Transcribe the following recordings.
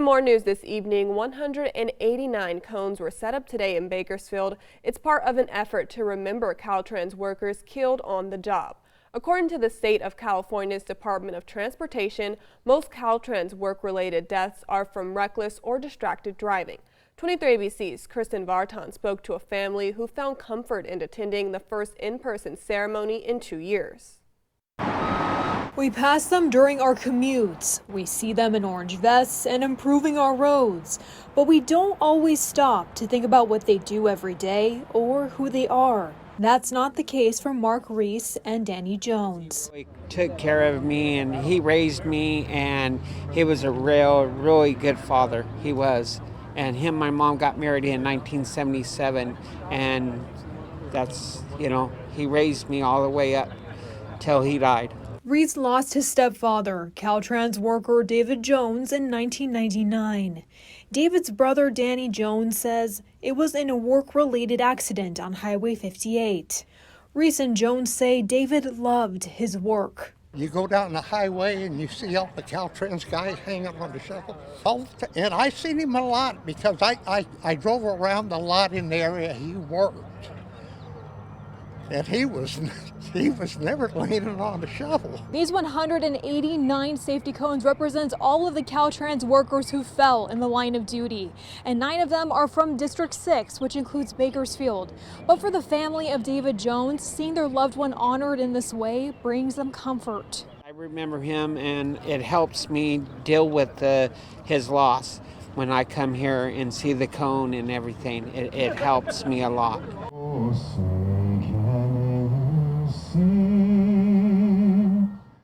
more news this evening. 189 cones were set up today in Bakersfield. It's part of an effort to remember Caltrans workers killed on the job. According to the state of California's Department of Transportation, most Caltrans work-related deaths are from reckless or distracted driving. 23 ABC's Kristen Vartan spoke to a family who found comfort in attending the first in-person ceremony in 2 years. We pass them during our commutes. We see them in orange vests and improving our roads. But we don't always stop to think about what they do every day or who they are. That's not the case for Mark Reese and Danny Jones. He took care of me and he raised me, and he was a really good father. He was. And him and my mom got married in 1977, and that's, he raised me all the way up till he died. Reese lost his stepfather, Caltrans worker David Jones, in 1999. David's brother Danny Jones says it was in a work-related accident on Highway 58. Reese and Jones say David loved his work. You go down the highway and you see all the Caltrans guys hanging on the shovel. And I seen him a lot because I drove around a lot in the area he worked. And he was never leaning on the shovel. These 189 safety cones represent all of the Caltrans workers who fell in the line of duty. And 9 of them are from District 6, which includes Bakersfield. But for the family of David Jones, seeing their loved one honored in this way brings them comfort. I remember him, and it helps me deal with his loss. When I come here and see the cone and everything, it helps me a lot.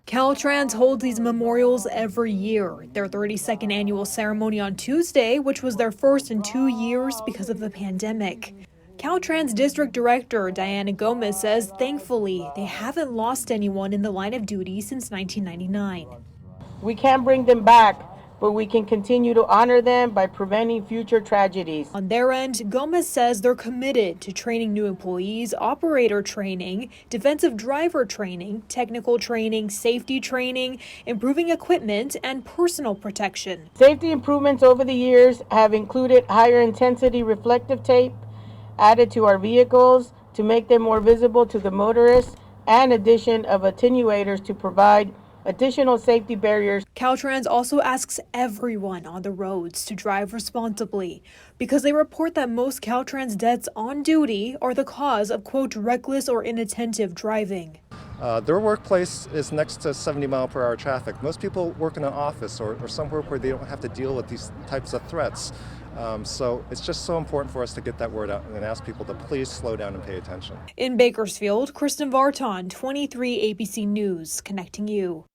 Caltrans holds these memorials every year. Their 32nd annual ceremony on Tuesday, which was their first in 2 years because of the pandemic. Caltrans District Director Diana Gomez says thankfully they haven't lost anyone in the line of duty since 1999. We can't bring them back, but we can continue to honor them by preventing future tragedies. On their end, Gomez says they're committed to training new employees, operator training, defensive driver training, technical training, safety training, improving equipment, and personal protection. Safety improvements over the years have included higher intensity reflective tape added to our vehicles to make them more visible to the motorists, and addition of attenuators to provide additional safety barriers. Caltrans also asks everyone on the roads to drive responsibly because they report that most Caltrans deaths on duty are the cause of, quote, reckless or inattentive driving. Their workplace is next to 70-mile-per-hour traffic. Most people work in an office or somewhere where they don't have to deal with these types of threats. So it's just so important for us to get that word out and ask people to please slow down and pay attention. In Bakersfield, Kristen Vartan, 23 ABC News, connecting you.